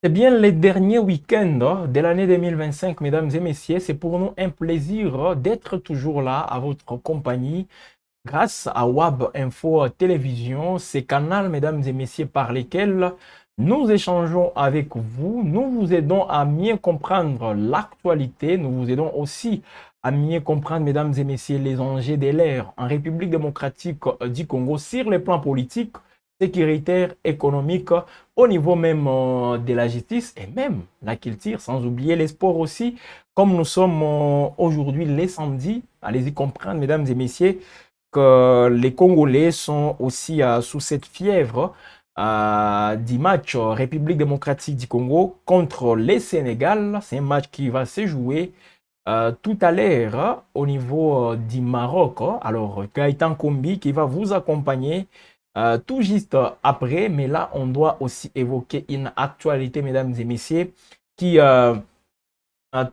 C'est bien les derniers week-ends de l'année 2025, mesdames et messieurs. C'est pour nous un plaisir d'être toujours là à votre compagnie grâce à WAB Info Télévision, ces canaux, mesdames et messieurs, par lesquels nous échangeons avec vous. Nous vous aidons à mieux comprendre l'actualité. Nous vous aidons aussi à mieux comprendre, mesdames et messieurs, les enjeux de l'ère en République démocratique du Congo sur les plans politiques, sécuritaires, économiques, au niveau même de la justice et même la culture, sans oublier les sports aussi. Comme nous sommes aujourd'hui les samedis, allez-y comprendre, mesdames et messieurs, que les Congolais sont aussi sous cette fièvre du match République démocratique du Congo contre les Sénégal. C'est un match qui va se jouer tout à l'heure au niveau du Maroc. Alors, Gaëtan Kombi qui va vous accompagner tout juste après, mais là, on doit aussi évoquer une actualité, mesdames et messieurs, qui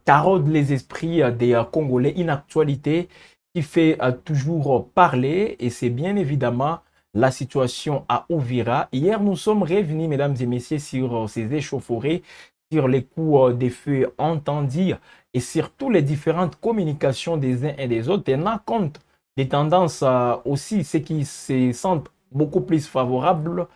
taraude les esprits des Congolais, une actualité qui fait toujours parler, et c'est bien évidemment la situation à Ouvira. Hier, nous sommes revenus, mesdames et messieurs, sur ces échauffourées, sur les coups de feu entendus et surtout les différentes communications des uns et des autres, tenant compte des tendances aussi, ceux qui se sentent beaucoup plus favorables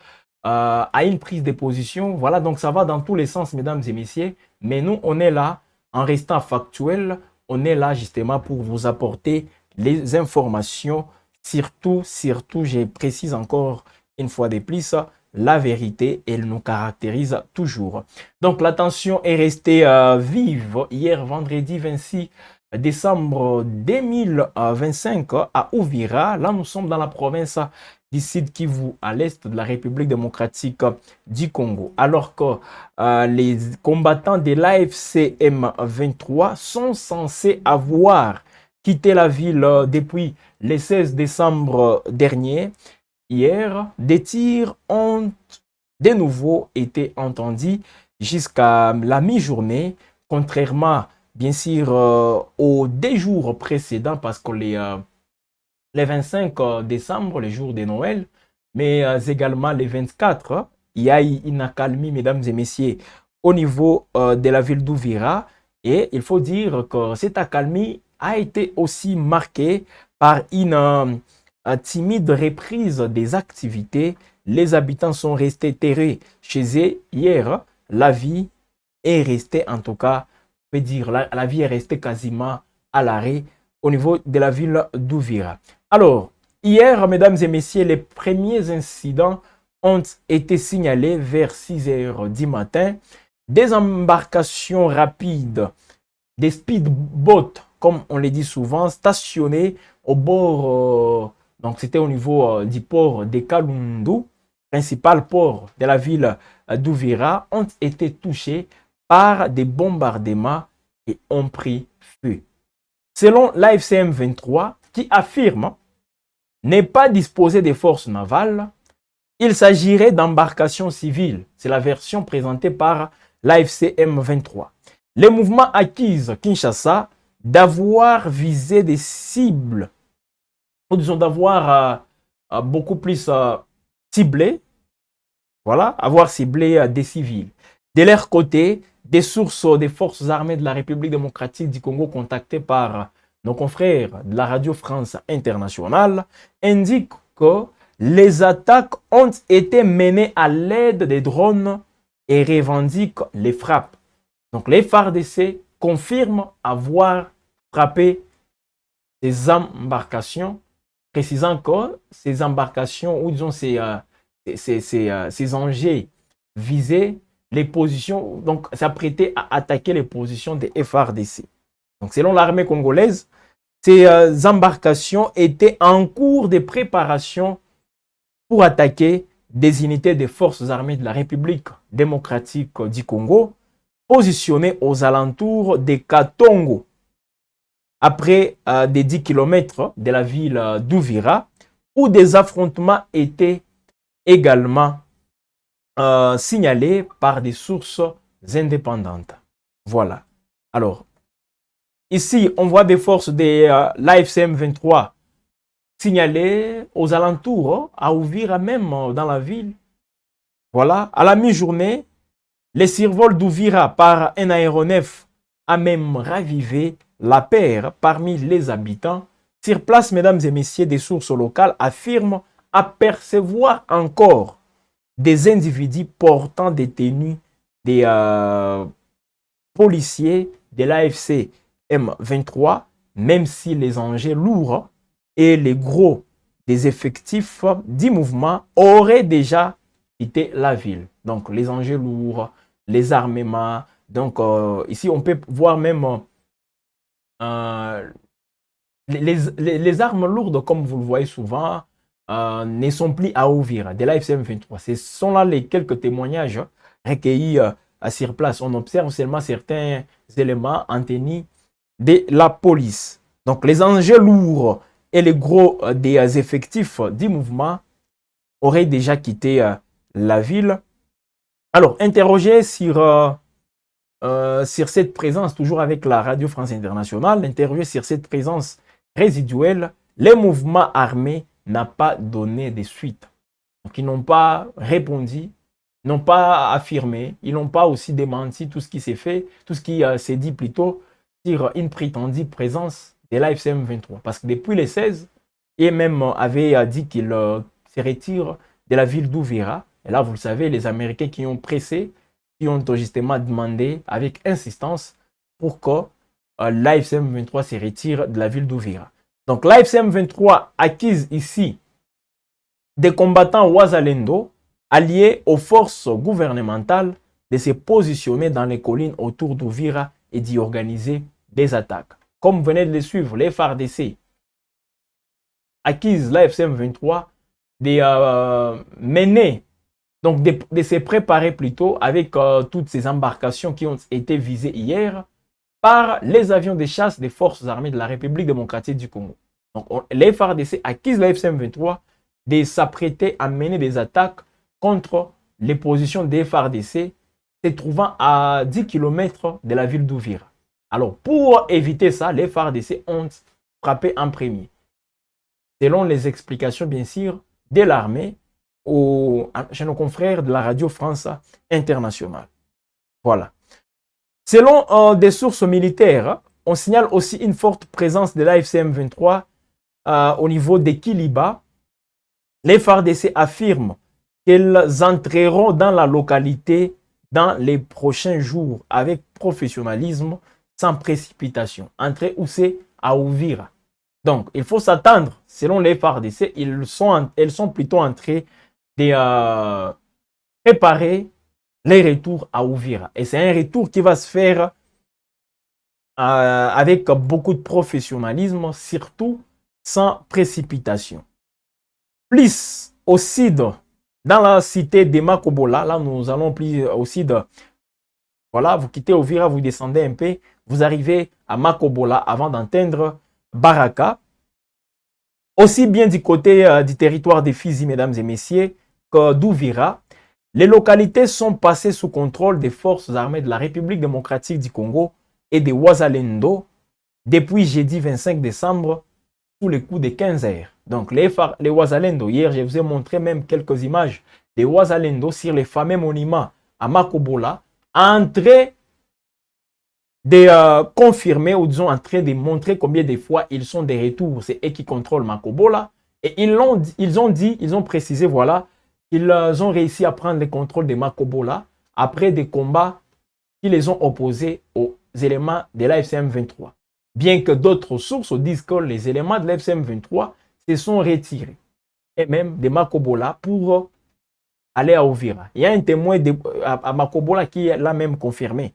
à une prise de position. Voilà, donc ça va dans tous les sens, mesdames et messieurs, mais nous, on est là, en restant factuel, on est là justement pour vous apporter les informations, surtout, je précise encore une fois de plus, la vérité, elle nous caractérise toujours. Donc la tension est restée vive hier vendredi 26 décembre 2025 à Ouvira. Là, nous sommes dans la province du Sud Kivu, à l'est de la République démocratique du Congo. Alors que les combattants de l'AFC M23 sont censés avoir quitté la ville depuis le 16 décembre dernier. Hier, des tirs ont de nouveau été entendus jusqu'à la mi-journée, contrairement bien sûr aux 2 jours précédents, parce que les 25 décembre, le jour de Noël, mais également les 24, il y a eu une accalmie, mesdames et messieurs, au niveau de la ville d'Ouvira. Et il faut dire que cette accalmie a été aussi marquée par une timide reprise des activités. Les habitants sont restés terrés chez eux. Hier, la vie est restée, en tout cas, on peut dire, la vie est restée quasiment à l'arrêt au niveau de la ville d'Ouvira. Alors, hier, mesdames et messieurs, les premiers incidents ont été signalés vers 6 heures du matin. Des embarcations rapides, des speedboats, comme on le dit souvent, stationnées au bord, donc c'était au niveau du port de Kalundu, principal port de la ville d'Ouvira, ont été touchés par des bombardements et ont pris feu. Selon l'AFCM 23, qui affirme ne pas disposer des forces navales, il s'agirait d'embarcations civiles. C'est la version présentée par l'AFCM 23. Les mouvements accusent Kinshasa d'avoir visé des cibles, ou disons d'avoir beaucoup plus ciblé, voilà, avoir ciblé des civils. De leur côté, des sources des forces armées de la République démocratique du Congo contactées par nos confrères de la Radio France Internationale indiquent que les attaques ont été menées à l'aide des drones et revendiquent les frappes. Donc les FARDC confirment avoir frappé ces embarcations, précisant que ces embarcations, ou disons ces engins visaient les positions, donc s'apprêtaient à attaquer les positions des FARDC. Donc selon l'armée congolaise, ces embarcations étaient en cours de préparation pour attaquer des unités des forces armées de la République démocratique du Congo, positionnées aux alentours de Katongo, après des 10 km de la ville d'Ouvira, où des affrontements étaient également signalés par des sources indépendantes. Voilà. Alors, ici, on voit des forces de l'AFCM 23 signalées aux alentours, à Ouvira même, dans la ville. Voilà. À la mi-journée, Les survols d'Ouvira par un aéronef a même ravivé la peur parmi les habitants. Sur place, mesdames et messieurs, des sources locales affirment apercevoir encore des individus portant des tenues des policiers de l'AFC M23, même si les engins lourds et les gros des effectifs du mouvement auraient déjà quitté la ville. Donc, les engins lourds, les armements. Donc, ici, on peut voir même les armes lourdes, comme vous le voyez souvent, ne sont plus à ouvrir de la FCM23. Ce sont là les quelques témoignages recueillis sur place. On observe seulement certains éléments en tenue de la police. Donc, les engins lourds et les gros des effectifs du mouvement auraient déjà quitté la ville. Alors, interrogé sur cette présence, toujours avec la Radio France Internationale, interrogé sur cette présence résiduelle, les mouvements armés n'ont pas donné de suite. Donc, ils n'ont pas répondu, n'ont pas affirmé, ils n'ont pas aussi démenti tout ce qui s'est fait, tout ce qui s'est dit plutôt sur une prétendue présence de l'AFCM 23. Parce que depuis les 16, et même avait dit qu'il se retire de la ville d'Ouvira. Et là, vous le savez, les Américains qui ont pressé, qui ont justement demandé avec insistance pour que l'AFCM 23 se retire de la ville d'Ouvira. Donc l'AFCM 23 acquise ici des combattants Wazalendo alliés aux forces gouvernementales de se positionner dans les collines autour d'Ouvira et d'y organiser des attaques. Comme venez de le suivre, les FARDC acquise l'AFCM 23 de mener, donc de se préparer plutôt avec toutes ces embarcations qui ont été visées hier par les avions de chasse des forces armées de la République démocratique du Congo. Donc les FARDC acquise l'AFCM 23 de s'apprêter à mener des attaques contre les positions des FARDC se trouvant à 10 km de la ville d'Ouvira. Alors pour éviter ça, les FARDC ont frappé en premier. Selon les explications, bien sûr, de l'armée chez nos confrères de la Radio France Internationale. Voilà. Selon des sources militaires, on signale aussi une forte présence de l'AFCM 23 au niveau des Kiliba. Les FARDC affirment qu'elles entreront dans la localité dans les prochains jours avec professionnalisme, sans précipitation. Entrer où c'est à Ouvira. Donc, il faut s'attendre, selon les FARDC, elles sont plutôt en train de préparer les retours à Ouvira. Et c'est un retour qui va se faire avec beaucoup de professionnalisme, surtout sans précipitation. Plus au sud, dans la cité de Makobola, là nous allons plus au sud. Voilà, vous quittez Ouvira, vous descendez un peu, vous arrivez à Makobola avant d'entendre Baraka. Aussi bien du côté du territoire des Fizi, mesdames et messieurs, que d'Ouvira, les localités sont passées sous contrôle des forces armées de la République démocratique du Congo et des Wazalendo depuis jeudi 25 décembre sous les coups de 15 heures. Donc les Wazalendo, hier je vous ai montré même quelques images des Wazalendo sur les fameux monuments à Makobola, en train de confirmer ou disons en train de montrer combien de fois ils sont de retour. C'est eux qui contrôlent Makobola. Et ils ont précisé, voilà, qu'ils ont réussi à prendre le contrôle de Makobola après des combats qui les ont opposés aux éléments de l'AFCM 23. Bien que d'autres sources disent que les éléments de l'AFCM 23 se sont retirés, et même de Makobola pour aller à Ouvira. Il y a un témoin à Makobola qui l'a même confirmé.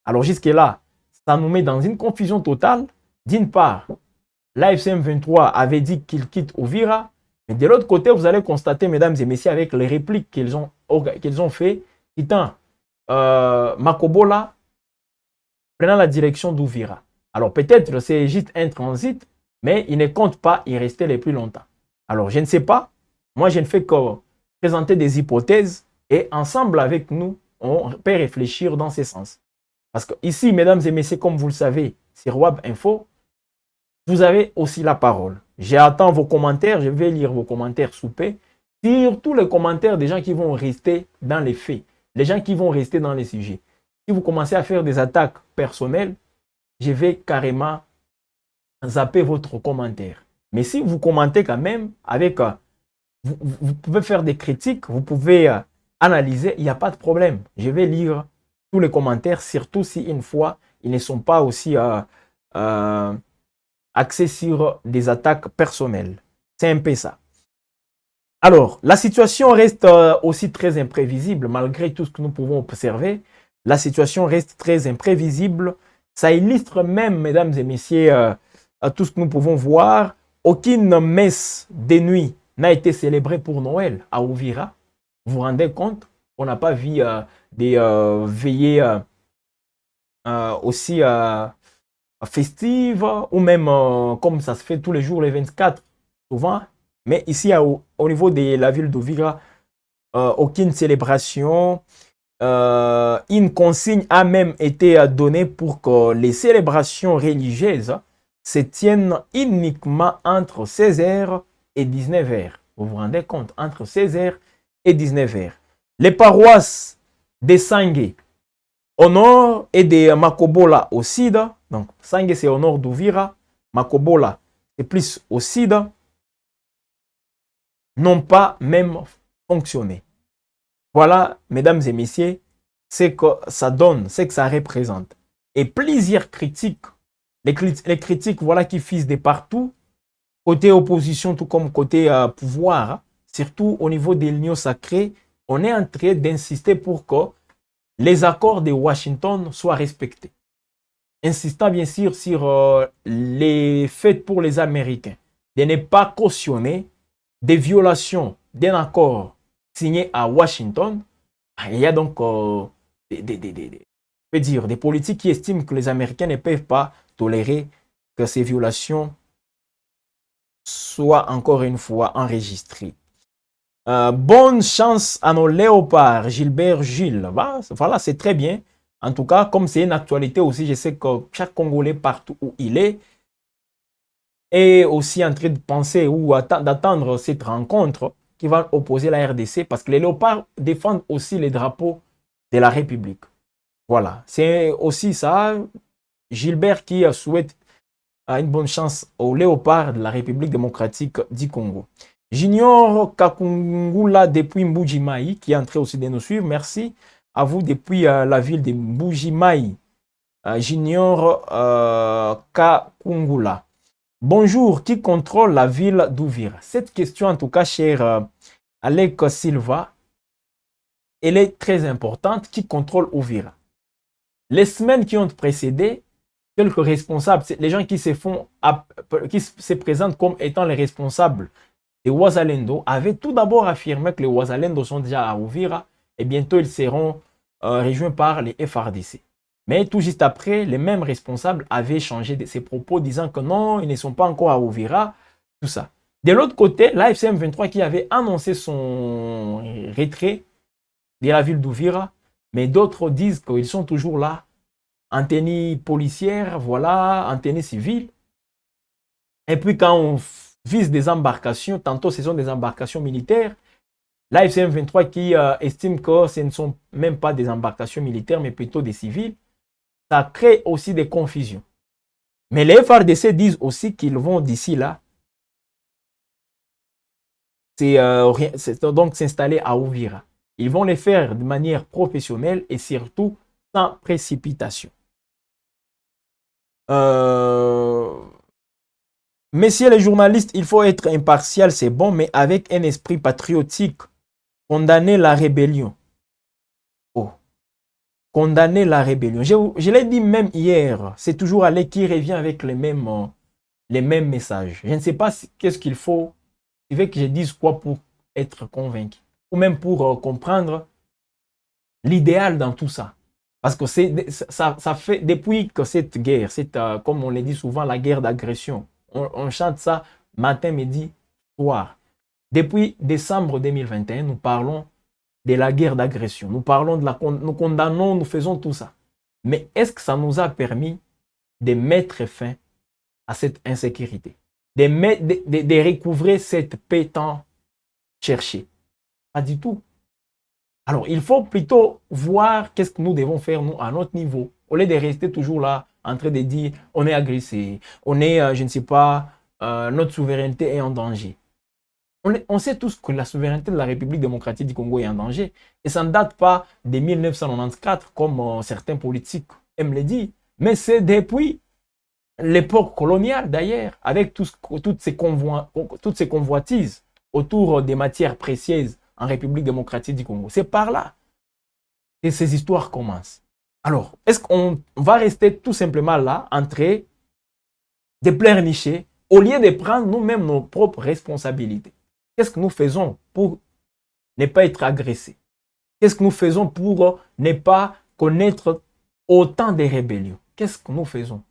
Alors jusque-là, ça nous met dans une confusion totale. D'une part, l'AFCM 23 avait dit qu'il quitte Ouvira, mais de l'autre côté, vous allez constater, mesdames et messieurs, avec les répliques qu'ils ont fait, quittant Makobola, prenant la direction d'Ouvira. Alors peut-être c'est juste un transit, mais ils ne comptent pas y rester les plus longtemps. Alors je ne sais pas, moi je ne fais que présenter des hypothèses et ensemble avec nous, on peut réfléchir dans ce sens. Parce que ici, mesdames et messieurs, comme vous le savez, sur WAB Info, vous avez aussi la parole. J'attends vos commentaires, je vais lire vos commentaires sous paix. Surtout les commentaires des gens qui vont rester dans les faits. les gens qui vont rester dans les sujets. Si vous commencez à faire des attaques personnelles, je vais carrément zapper votre commentaire. Mais si vous commentez quand même, avec, vous pouvez faire des critiques, vous pouvez analyser, il n'y a pas de problème. Je vais lire tous les commentaires, surtout si une fois, ils ne sont pas aussi axés sur des attaques personnelles. C'est un peu ça. Alors, la situation reste aussi très imprévisible, malgré tout ce que nous pouvons observer. La situation reste très imprévisible. Ça illustre même, mesdames et messieurs, tout ce que nous pouvons voir. Aucune messe de nuit n'a été célébrée pour Noël à Uvira. Vous vous rendez compte? On n'a pas vu des veillées aussi festives, ou même comme ça se fait tous les jours, les 24, souvent. Mais ici, au niveau de la ville d'Uvira, aucune célébration. Une consigne a même été donnée pour que les célébrations religieuses se tiennent uniquement entre 16h et 19h. Vous vous rendez compte? Entre 16h et 19h. Les paroisses de Sangue au nord et de Makobola au sud. Donc, Sangue, c'est au nord d'Uvira. Makobola, c'est plus au sud. N'ont pas même fonctionné. Voilà, mesdames et messieurs, ce que ça donne, ce que ça représente. Et plusieurs critiques, les critiques, voilà, qui fusent de partout, côté opposition, tout comme côté pouvoir, surtout au niveau de l'Union sacrée, on est en train d'insister pour que les accords de Washington soient respectés. Insistant bien sûr sur les faits pour les Américains, de ne pas cautionner des violations d'un accord signé à Washington. Il y a donc des politiques qui estiment que les Américains ne peuvent pas tolérer que ces violations soient encore une fois enregistrées. Bonne chance à nos léopards, Gilbert Gilles. Voilà, c'est très bien. En tout cas, comme c'est une actualité aussi, je sais que chaque Congolais, partout où il est aussi en train de penser ou d'attendre cette rencontre qui va opposer la RDC, parce que les léopards défendent aussi les drapeaux de la République. Voilà, c'est aussi ça. Gilbert qui souhaite une bonne chance aux léopards de la République démocratique du Congo. Junior Kakungula depuis Mbujimaï, qui est entré aussi de nous suivre. Merci à vous depuis la ville de Mbujimaï. Junior Kakungula. Bonjour, qui contrôle la ville d'Uvira? Cette question, en tout cas, cher Alec Silva, elle est très importante. Qui contrôle Uvira? Les semaines qui ont précédé, quelques responsables, les gens qui se présentent comme étant les responsables des Wazalendo, avaient tout d'abord affirmé que les Wazalendo sont déjà à Uvira et bientôt ils seront rejoints par les FRDC. Mais tout juste après, les mêmes responsables avaient changé ses propos, disant que non, ils ne sont pas encore à Uvira, tout ça. De l'autre côté, l'AFC M23 qui avait annoncé son retrait de la ville d'Uvira, mais d'autres disent qu'ils sont toujours là, en tenue policière, voilà, en tenue civile. Et puis quand on vise des embarcations, tantôt ce sont des embarcations militaires, l'AFC M23 qui estime que ce ne sont même pas des embarcations militaires, mais plutôt des civils, ça crée aussi des confusions. Mais les FRDC disent aussi qu'ils vont d'ici là donc s'installer à Uvira. Ils vont les faire de manière professionnelle et surtout sans précipitation. Messieurs les journalistes, il faut être impartial, c'est bon, mais avec un esprit patriotique. Condamner la rébellion. Oh. Condamner la rébellion. Je l'ai dit même hier, c'est toujours Alec qui revient avec les mêmes messages. Je ne sais pas qu'est-ce qu'il faut. Il veut que je dise quoi pour être convaincu. Ou même pour comprendre l'idéal dans tout ça. Parce que ça fait, depuis que cette guerre, comme on le dit souvent, la guerre d'agression, on chante ça matin, midi, soir. Depuis décembre 2021, nous parlons de la guerre d'agression. Nous condamnons, nous faisons tout ça. Mais est-ce que ça nous a permis de mettre fin à cette insécurité? De recouvrer cette paix tant cherchée? Pas du tout. Alors, il faut plutôt voir qu'est-ce que nous devons faire, nous, à notre niveau, au lieu de rester toujours là, en train de dire, on est agressé, on est, je ne sais pas, notre souveraineté est en danger. On sait tous que la souveraineté de la République démocratique du Congo est en danger. Et ça ne date pas de 1994, comme certains politiques aiment le dire, mais c'est depuis l'époque coloniale d'ailleurs, avec toutes ces convoitises autour des matières précieuses en République démocratique du Congo. C'est par là que ces histoires commencent. Alors, est-ce qu'on va rester tout simplement là, entrer, de pleurnicher, au lieu de prendre nous-mêmes nos propres responsabilités? Qu'est-ce que nous faisons pour ne pas être agressés? Qu'est-ce que nous faisons pour ne pas connaître autant de rébellions? Qu'est-ce que nous faisons?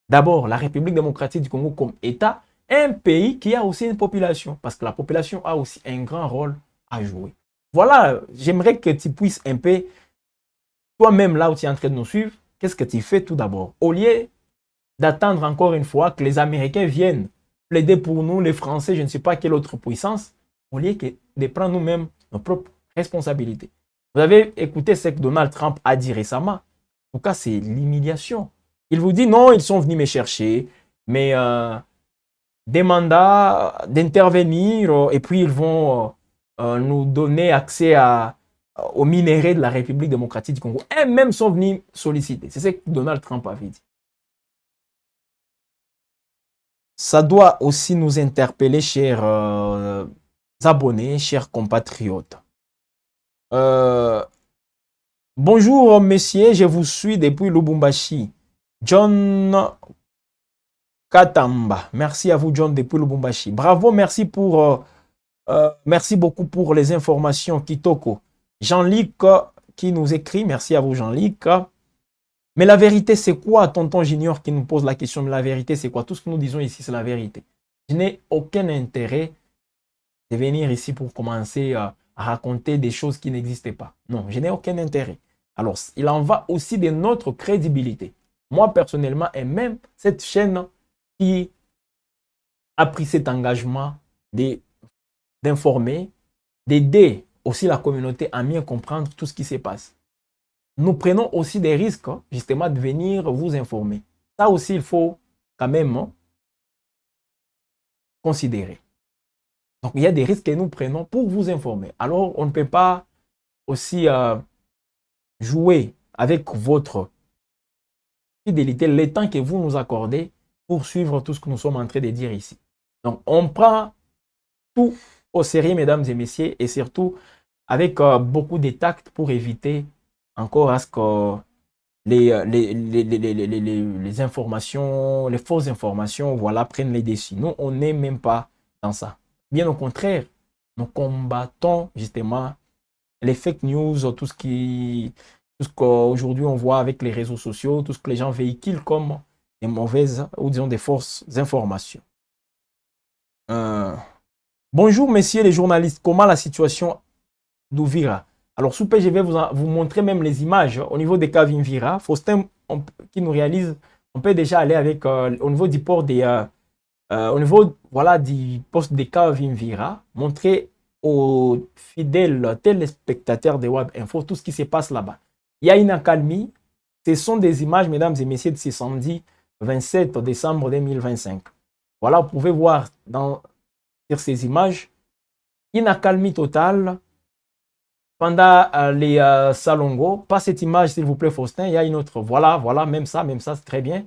D'abord, la République démocratique du Congo comme État, un pays qui a aussi une population, parce que la population a aussi un grand rôle à jouer. Voilà, j'aimerais que tu puisses un peu, toi-même là où tu es en train de nous suivre, qu'est-ce que tu fais tout d'abord? Au lieu d'attendre encore une fois que les Américains viennent plaider pour nous, les Français, je ne sais pas quelle autre puissance, au lieu de prendre nous-mêmes nos propres responsabilités. Vous avez écouté ce que Donald Trump a dit récemment. En tout cas, c'est l'humiliation. Il vous dit non, ils sont venus me chercher, mais des mandats d'intervenir et puis ils vont nous donner accès aux minéraux de la République démocratique du Congo. Et même sont venus solliciter. C'est ce que Donald Trump avait dit. Ça doit aussi nous interpeller, chers abonnés, chers compatriotes. Bonjour, messieurs, je vous suis depuis Lubumbashi. John Katamba. Merci à vous, John, depuis Lubumbashi. Bravo, merci beaucoup pour les informations, Kitoko. Jean-Luc qui nous écrit. Merci à vous, Jean-Luc. Mais la vérité, c'est quoi, tonton Junior qui nous pose la question, mais la vérité, c'est quoi? Tout ce que nous disons ici, c'est la vérité. Je n'ai aucun intérêt de venir ici pour commencer à raconter des choses qui n'existaient pas. Non, je n'ai aucun intérêt. Alors, il en va aussi de notre crédibilité. Moi, personnellement, et même cette chaîne qui a pris cet engagement d'informer, d'aider aussi la communauté à mieux comprendre tout ce qui se passe. Nous prenons aussi des risques, justement, de venir vous informer. Ça aussi, il faut quand même considérer. Donc, il y a des risques que nous prenons pour vous informer. Alors, on ne peut pas aussi jouer avec votre fidélité, le temps que vous nous accordez pour suivre tout ce que nous sommes en train de dire ici. Donc, on prend tout au sérieux, mesdames et messieurs, et surtout avec beaucoup de tact pour éviter encore à ce que les informations, les fausses informations, voilà, prennent les dessus. Nous, on n'est même pas dans ça. Bien au contraire, nous combattons justement les fake news, tout ce qu'aujourd'hui on voit avec les réseaux sociaux, tout ce que les gens véhiculent comme des mauvaises ou disons des fausses informations. Bonjour messieurs les journalistes, comment la situation d'Uvira? Alors Soupé, je vais vous montrer même les images au niveau des caves Uvira. Faustin qui nous réalise, on peut déjà aller avec au niveau du port des au niveau voilà, du poste des caves Uvira, montrer aux fidèles téléspectateurs de Web Info tout ce qui se passe là-bas. Il y a une accalmie. Ce sont des images, mesdames et messieurs, de ce samedi 27 décembre 2025. Voilà, vous pouvez voir sur ces images une accalmie totale pendant les Salongo. Pas cette image, s'il vous plaît, Faustin. Il y a une autre. Voilà, voilà, même ça, c'est très bien.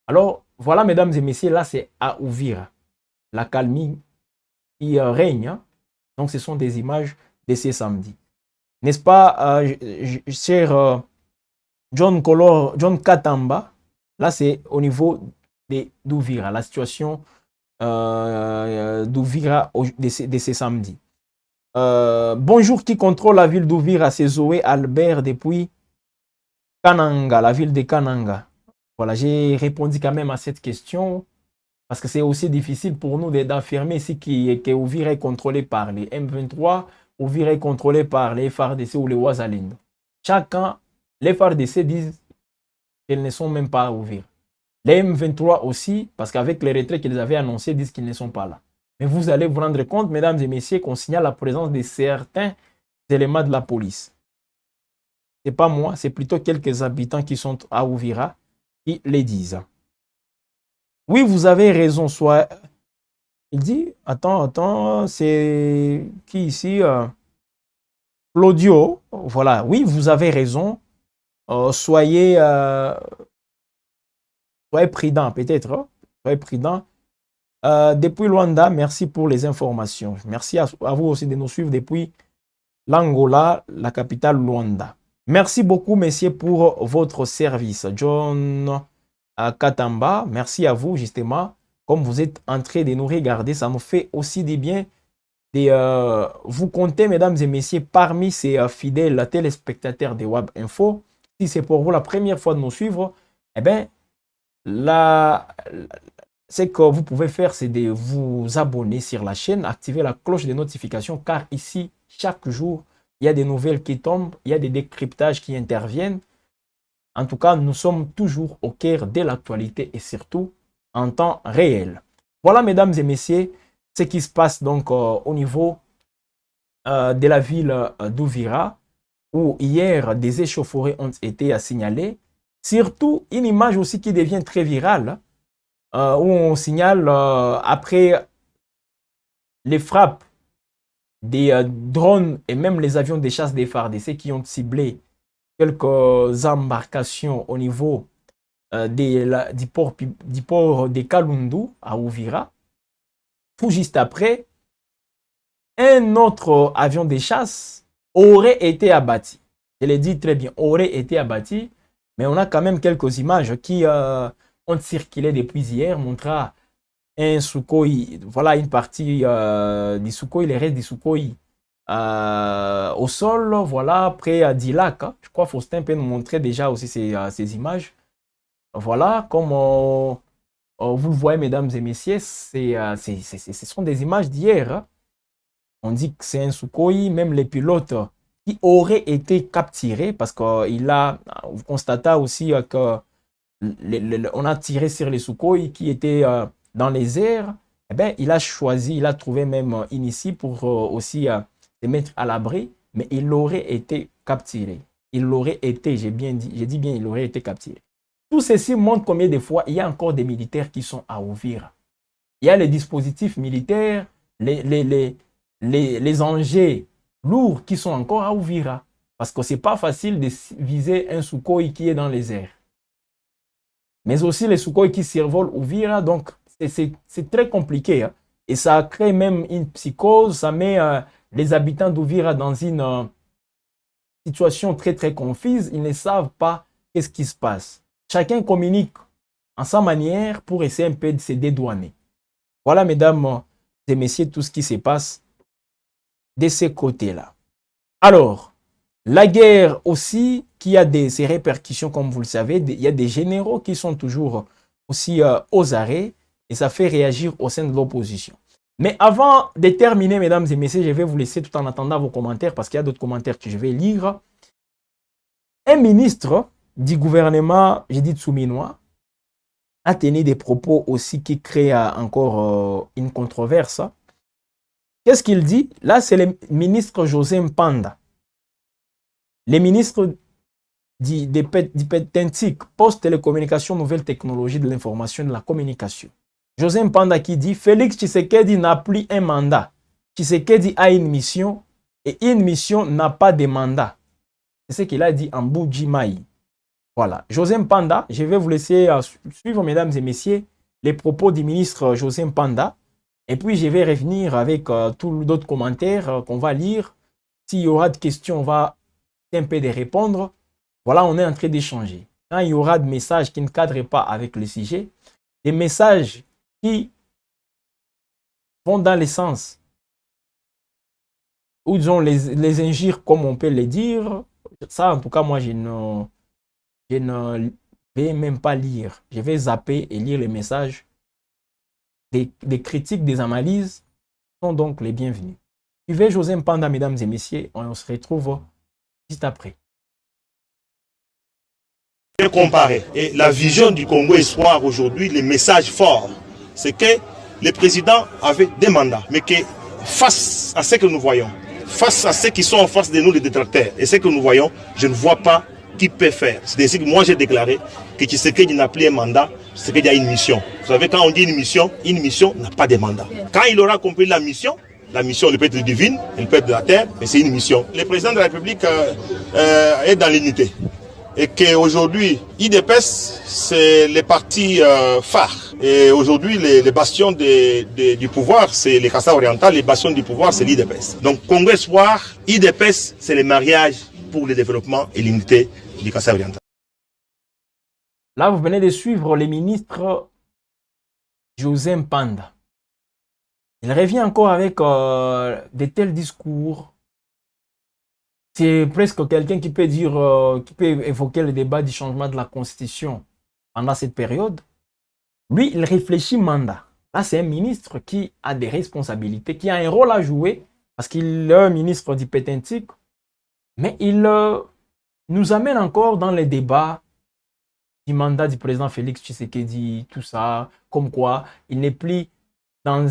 Alors, voilà, mesdames et messieurs, là, c'est à Uvira. L'accalmie qui règne. Hein. Donc, ce sont des images de ce samedi. N'est-ce pas, cher John Katamba? Là, c'est au niveau d'Uvira, la situation d'Uvira de ce samedi. Bonjour, qui contrôle la ville d'Uvira? C'est Zoé Albert depuis Kananga, la ville de Kananga. Voilà, j'ai répondu quand même à cette question parce que c'est aussi difficile pour nous d'affirmer ici que Uvira est contrôlé par les M23, Uvira est contrôlé par les FARDC ou les Ouazalendo. Chacun, les FARDC disent qu'ils ne sont même pas à Uvira. Les M23 aussi, parce qu'avec les retraits qu'ils avaient annoncés, disent qu'ils ne sont pas là. Mais vous allez vous rendre compte, mesdames et messieurs, qu'on signale la présence de certains éléments de la police. Ce n'est pas moi, c'est plutôt quelques habitants qui sont à Uvira qui les disent. Oui, vous avez raison, soit... Il dit, attends, c'est qui ici Claudio, voilà, oui, vous avez raison. Soyez prudent, peut-être. Hein? Soyez prudent. Depuis Luanda, merci pour les informations. Merci à vous aussi de nous suivre depuis l'Angola, la capitale Luanda. Merci beaucoup, messieurs, pour votre service. John Katamba, merci à vous, justement. Comme vous êtes en train de nous regarder, ça nous fait aussi du bien de vous compter, mesdames et messieurs, parmi ces fidèles téléspectateurs de WAB Info. Si c'est pour vous la première fois de nous suivre, eh bien, ce que vous pouvez faire, c'est de vous abonner sur la chaîne, activer la cloche de notification, car ici, chaque jour, il y a des nouvelles qui tombent, il y a des décryptages qui interviennent. En tout cas, nous sommes toujours au cœur de l'actualité et surtout en temps réel. Voilà, mesdames et messieurs, ce qui se passe donc au niveau de la ville d'Uvira, où hier, des échauffourées ont été signalées. Surtout, une image aussi qui devient très virale, où on signale après les frappes des drones et même les avions de chasse des FARDC qui ont ciblé quelques embarcations au niveau du port de Kalundu à Uvira. Tout juste après, un autre avion de chasse aurait été abattu. Je l'ai dit très bien, aurait été abattu, mais on a quand même quelques images qui ont circulé depuis hier, montrant un Sukhoi, voilà une partie du Sukhoi, les restes du Sukhoi au sol, voilà, près à Dilak. Hein. Je crois que Faustin peut nous montrer déjà aussi ces images. Voilà, comme vous le voyez, mesdames et messieurs, ce sont des images d'hier. Hein. On dit que c'est un Sukhoi, même les pilotes qui auraient été capturés, parce qu'il a, vous constatez aussi que on a tiré sur les Sukhoi qui étaient dans les airs. Eh bien, il a choisi, il a trouvé même ici pour aussi se mettre à l'abri, mais il aurait été capturé. Il aurait été, j'ai dit bien, il aurait été capturé. Tout ceci montre combien de fois il y a encore des militaires qui sont à Uvira. Il y a les dispositifs militaires, les engins lourds qui sont encore à Uvira. Parce que ce n'est pas facile de viser un Sukhoi qui est dans les airs. Mais aussi les Sukhoi qui survolent Uvira, donc c'est très compliqué. Hein? Et ça crée même une psychose, ça met les habitants d'Uvira dans une situation très très confuse. Ils ne savent pas qu'est-ce qui se passe. Chacun communique en sa manière pour essayer un peu de se dédouaner. Voilà, mesdames et messieurs, tout ce qui se passe de ces côtés-là. Alors, la guerre aussi, qui a ses répercussions, comme vous le savez, il y a des généraux qui sont toujours aussi aux arrêts et ça fait réagir au sein de l'opposition. Mais avant de terminer, mesdames et messieurs, je vais vous laisser tout en attendant vos commentaires parce qu'il y a d'autres commentaires que je vais lire. Un ministre du gouvernement, j'ai dit Tsouminois, a tenu des propos aussi qui créent encore une controverse. Qu'est-ce qu'il dit? Là, c'est le ministre José Mpanda. Les ministres du PETENTIC, Poste, Télécommunications, Nouvelles Technologies de l'Information et de la Communication. José Mpanda qui dit, Félix Tshisekedi n'a plus un mandat. Tshisekedi a une mission et une mission n'a pas de mandat. C'est ce qu'il a dit en Boudjimaï. Voilà. José Mpanda, je vais vous laisser suivre, mesdames et messieurs, les propos du ministre José Mpanda. Et puis, je vais revenir avec tous d'autres commentaires qu'on va lire. S'il y aura des questions, on va un peu de répondre. Voilà, on est en train d'échanger. Quand il y aura des messages qui ne cadrent pas avec le sujet, des messages qui vont dans le sens où ils ont les injures, comme on peut les dire, ça, en tout cas, moi, je ne vais même pas lire. Je vais zapper et lire les messages. Des critiques, des analyses sont donc les bienvenus. Suivez José Mpanda, mesdames et messieurs. On se retrouve juste après. Comparer. Et la vision du Congo Espoir aujourd'hui, les messages forts, c'est que le président avait des mandats, mais que face à ce que nous voyons, face à ceux qui sont en face de nous, les détracteurs, et ce que nous voyons, je ne vois pas qui peut faire. C'est ainsi que moi j'ai déclaré que Tshisekedi n'a plus un mandat, Tshisekedi a une mission. Vous savez, quand on dit une mission n'a pas de mandat. Quand il aura compris la mission elle peut être divine, elle peut être de la terre, mais c'est une mission. Le président de la République est dans l'unité. Et qu'aujourd'hui, IDPS, c'est les partis phares. Et aujourd'hui, les bastions du pouvoir, c'est les Kassai oriental, les bastions du pouvoir, c'est l'IDPS. Donc, Congo Espoir, IDPS, c'est le mariage pour le développement et l'unité du Kassai oriental. Là, vous venez de suivre les ministres José Mpanda. Il revient encore avec de tels discours. C'est presque quelqu'un qui peut dire, qui peut évoquer le débat du changement de la Constitution pendant cette période. Lui, il réfléchit mandat. Là, c'est un ministre qui a des responsabilités, qui a un rôle à jouer, parce qu'il est un ministre dipétentique, mais il nous amène encore dans les débats du mandat du président Félix Tshisekedi, tout ça, comme quoi il n'est plus dans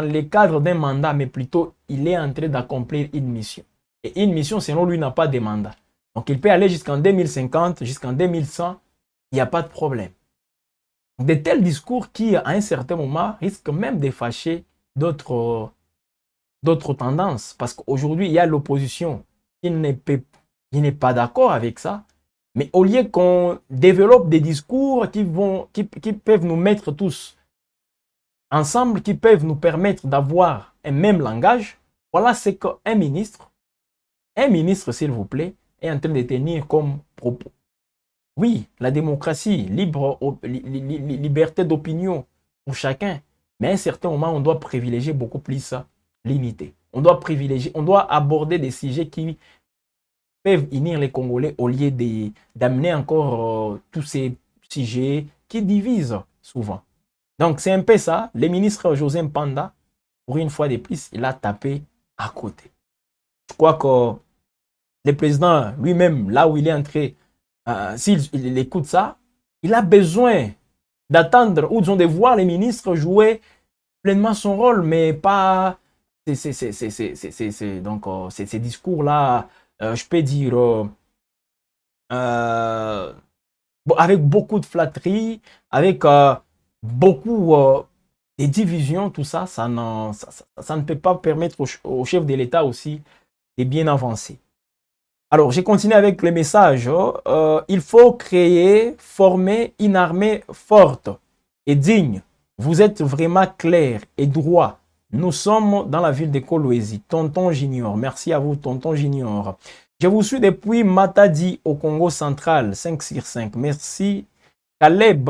les cadres d'un mandat, mais plutôt il est en train d'accomplir une mission. Et une mission, selon lui, n'a pas de mandat. Donc il peut aller jusqu'en 2050, jusqu'en 2100, il n'y a pas de problème. De tels discours qui, à un certain moment, risquent même de fâcher d'autres tendances. Parce qu'aujourd'hui, il y a l'opposition qui n'est pas d'accord avec ça. Mais au lieu qu'on développe des discours qui peuvent nous mettre tous ensemble, qui peuvent nous permettre d'avoir un même langage, voilà ce qu'un ministre, s'il vous plaît, est en train de tenir comme propos. Oui, la démocratie, liberté d'opinion pour chacun, mais à un certain moment, on doit privilégier beaucoup plus l'unité. On doit aborder des sujets qui peuvent unir les Congolais au lieu d'amener encore tous ces sujets qui divisent souvent. Donc, c'est un peu ça. Le ministre José Mpanda, pour une fois de plus, il a tapé à côté. Je crois que le président lui-même, là où il est entré, s'il écoute ça, il a besoin d'attendre ou de voir les ministres jouer pleinement son rôle, mais pas donc ces discours-là, je peux dire, avec beaucoup de flatterie, avec beaucoup de divisions, tout ça, ça ne peut pas permettre au chef de l'État aussi de bien avancer. Alors, j'ai continué avec le message. Il faut créer, former une armée forte et digne. Vous êtes vraiment clair et droit. Nous sommes dans la ville de Kolwezi. Tonton Junior. Merci à vous, Tonton Junior. Je vous suis depuis Matadi au Congo central, 5 sur 5. Merci. Caleb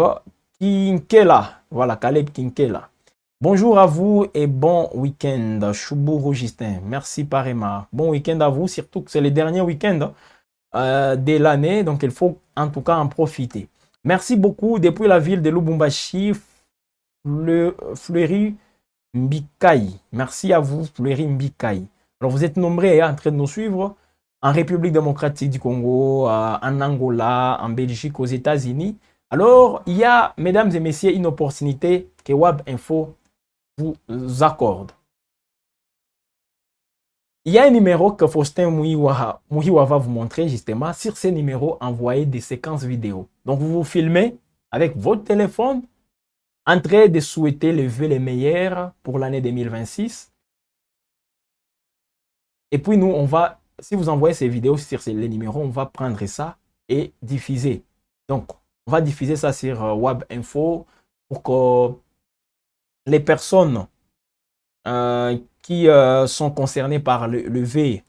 Kinkela. Voilà, Caleb Kinkela. Bonjour à vous et bon week-end. Choubou Justin. Merci pareillement. Bon week-end à vous, surtout que c'est le dernier week-end de l'année, donc il faut en tout cas en profiter. Merci beaucoup depuis la ville de Lubumbashi, Fleury Mbikaï. Merci à vous, Fleury Mbikaï. Alors vous êtes nombreux en train de nous suivre en République démocratique du Congo, en Angola, en Belgique, aux États-Unis. Alors, il y a, mesdames et messieurs, une opportunité que WAB Info vous accorde. Il y a un numéro que Faustin Mouiwa va vous montrer justement. Sur ce numéro, envoyez des séquences vidéo. Donc, vous vous filmez avec votre téléphone en train de souhaiter le vœu les meilleurs pour l'année 2026. Et puis, nous, on va, si vous envoyez ces vidéos sur les numéros, on va prendre ça et diffuser. Donc, on va diffuser ça sur WAB Info pour que les personnes qui sont concernées par le vœu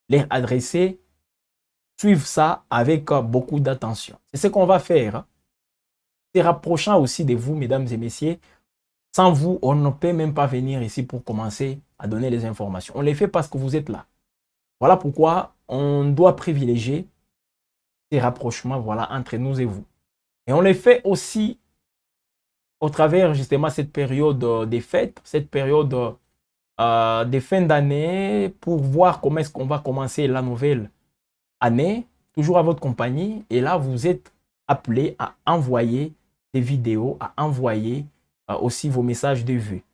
les adresser suivent ça avec beaucoup d'attention. C'est ce qu'on va faire. C'est rapprochant aussi de vous, mesdames et messieurs. Sans vous, on ne peut même pas venir ici pour commencer à donner les informations. On les fait parce que vous êtes là. Voilà pourquoi on doit privilégier ces rapprochements, voilà, entre nous et vous. Et on les fait aussi au travers justement cette période des fêtes, cette période des fins d'année, pour voir comment est-ce qu'on va commencer la nouvelle année, toujours à votre compagnie. Et là, vous êtes appelés à envoyer des vidéos, à envoyer aussi vos messages de vue.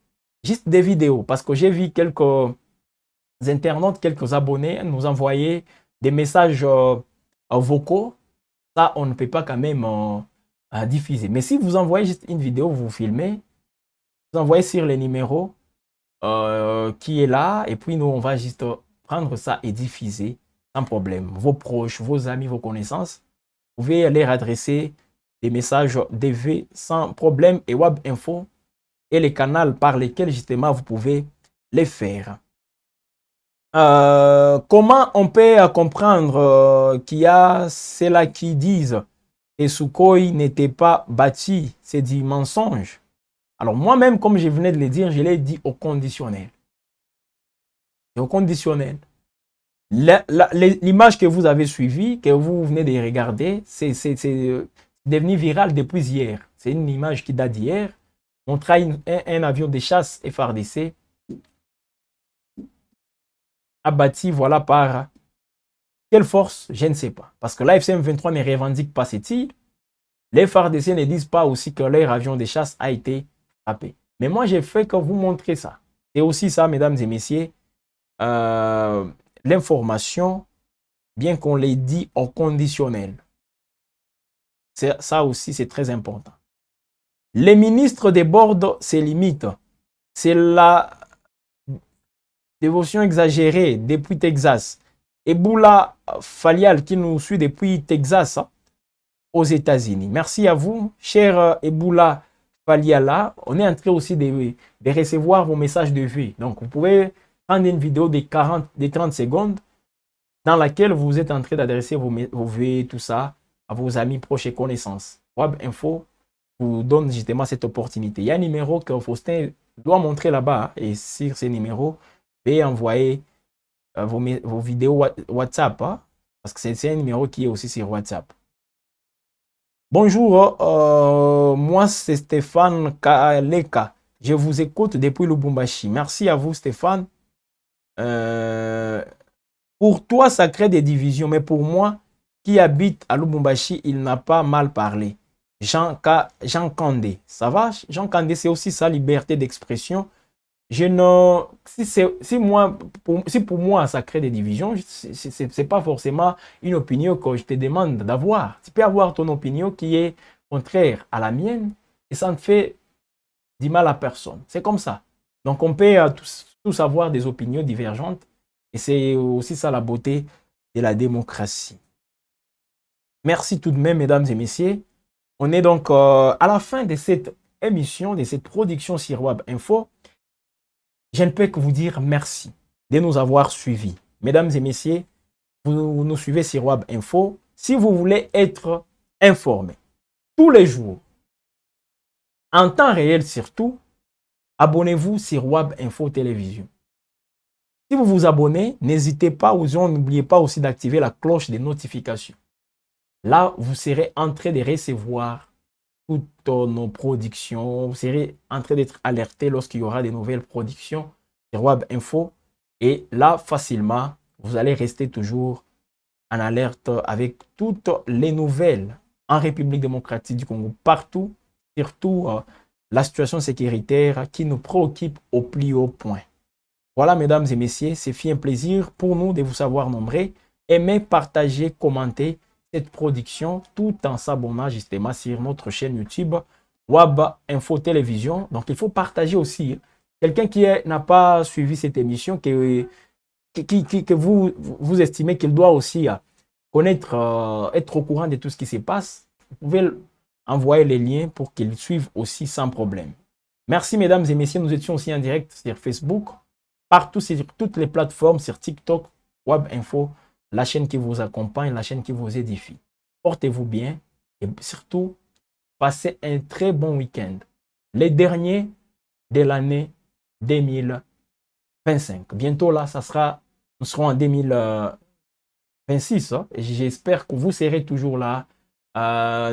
Juste des vidéos, parce que j'ai vu quelques internautes, quelques abonnés nous envoyer des messages vocaux. Ça, on ne peut pas quand même diffuser. Mais si vous envoyez juste une vidéo, vous filmez, vous envoyez sur les numéros qui est là, et puis nous, on va juste prendre ça et diffuser sans problème. Vos proches, vos amis, vos connaissances, vous pouvez leur adresser des messages DV sans problème, et Wab Info et les canaux par lesquels justement vous pouvez les faire. Comment on peut comprendre qu'il y a ceux-là qui disent que Sukhoi n'était pas bâti, c'est du mensonge? Alors moi-même, comme je venais de le dire, je l'ai dit au conditionnel. Et au conditionnel. L'image que vous avez suivie, que vous venez de regarder, c'est devenu viral depuis hier. C'est une image qui date d'hier. On traîne un avion de chasse FARDC abattu, voilà, par quelle force, je ne sais pas. Parce que l'AFC M23 ne revendique pas ces tirs. Les FARDC ne disent pas aussi que leur avion de chasse a été frappé. Mais moi, j'ai fait que vous montrer ça. Et aussi ça, mesdames et messieurs, l'information, bien qu'on l'ait dit au conditionnel. Ça aussi, c'est très important. Les ministres débordent ses limites. C'est la dévotion exagérée depuis Texas. Eboula Falial qui nous suit depuis Texas aux États-Unis. Merci à vous, cher Eboula Faliala. On est en train aussi de recevoir vos messages de vie. Donc, vous pouvez prendre une vidéo de 30 secondes dans laquelle vous êtes en train d'adresser vos vues, tout ça, à vos amis, proches et connaissances. Wab Info vous donne justement cette opportunité. Il y a un numéro que Faustin doit montrer là-bas, et sur ces numéros, veuillez envoyer vos vidéos WhatsApp, hein, parce que c'est un numéro qui est aussi sur WhatsApp. Bonjour, moi c'est Stéphane Kaleka. Je vous écoute depuis Lubumbashi. Merci à vous, Stéphane. Pour toi, ça crée des divisions, mais pour moi, qui habite à Lubumbashi, il n'a pas mal parlé. Jean Kandé, ça va? Jean Kandé, c'est aussi sa liberté d'expression. Si pour moi, ça crée des divisions, ce n'est pas forcément une opinion que je te demande d'avoir. Tu peux avoir ton opinion qui est contraire à la mienne et ça ne fait du mal à personne. C'est comme ça. Donc, on peut tous avoir des opinions divergentes et c'est aussi ça la beauté de la démocratie. Merci tout de même, mesdames et messieurs. On est donc à la fin de cette émission, de cette production sur Wab Info. Je ne peux que vous dire merci de nous avoir suivis. Mesdames et messieurs, vous nous suivez sur Wab Info. Si vous voulez être informé tous les jours, en temps réel surtout, abonnez-vous sur Wab Info Télévision. Si vous vous abonnez, n'hésitez pas ou n'oubliez pas aussi d'activer la cloche de notification. Là, vous serez en train de recevoir toutes nos productions. Vous serez en train d'être alerté lorsqu'il y aura des nouvelles productions sur Wab Info. Et là, facilement, vous allez rester toujours en alerte avec toutes les nouvelles en République démocratique du Congo, partout, surtout la situation sécuritaire qui nous préoccupe au plus haut point. Voilà, mesdames et messieurs, c'est un plaisir pour nous de vous savoir nombreux. Aimez, partagez, commentez cette production tout en s'abonnant justement sur notre chaîne YouTube Wab Info Télévision. Donc, il faut partager aussi. Quelqu'un qui n'a pas suivi cette émission, que vous estimez qu'il doit aussi connaître, être au courant de tout ce qui se passe, vous pouvez envoyer les liens pour qu'il suive aussi sans problème. Merci, mesdames et messieurs. Nous étions aussi en direct sur Facebook, partout sur toutes les plateformes, sur TikTok, Wab Info, la chaîne qui vous accompagne, la chaîne qui vous édifie. Portez-vous bien et surtout, passez un très bon week-end. Les derniers de l'année 2025. Bientôt là, nous serons en 2026. Hein, et j'espère que vous serez toujours là,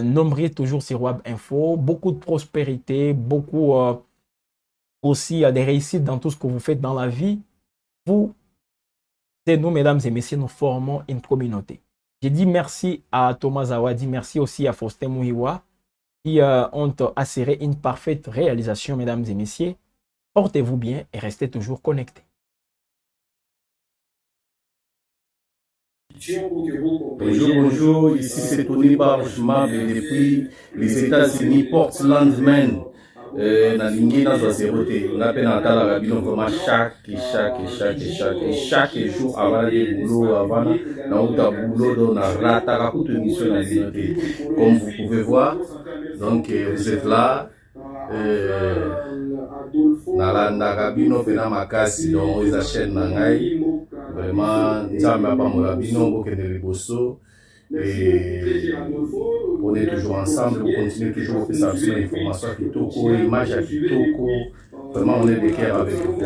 nombreux toujours sur Wab Info. Beaucoup de prospérité, beaucoup aussi des réussites dans tout ce que vous faites dans la vie. C'est nous, mesdames et messieurs, nous formons une communauté. J'ai dit merci à Thomas Zawadi, merci aussi à Faustin Mouhiwa qui ont assuré une parfaite réalisation, mesdames et messieurs. Portez-vous bien et restez toujours connectés. Bonjour, bonjour, ici c'est Tony Barjma depuis les États-Unis, Portland, Maine. Na lingi na zéroté, on appelle à la rabino vraiment chaque jour avant le boulot, avant na outa boulot, na rata la toute émission na linoté. Comme vous pouvez voir, donc vous êtes là. Na rabino pena makasi donc ils achètent na ngai vraiment nzambe apamola bino bokende liboso et on est toujours ensemble, on continue toujours à faire ça, l'information à Kitoko, l'image à Kitoko, vraiment on est de cœur avec vous.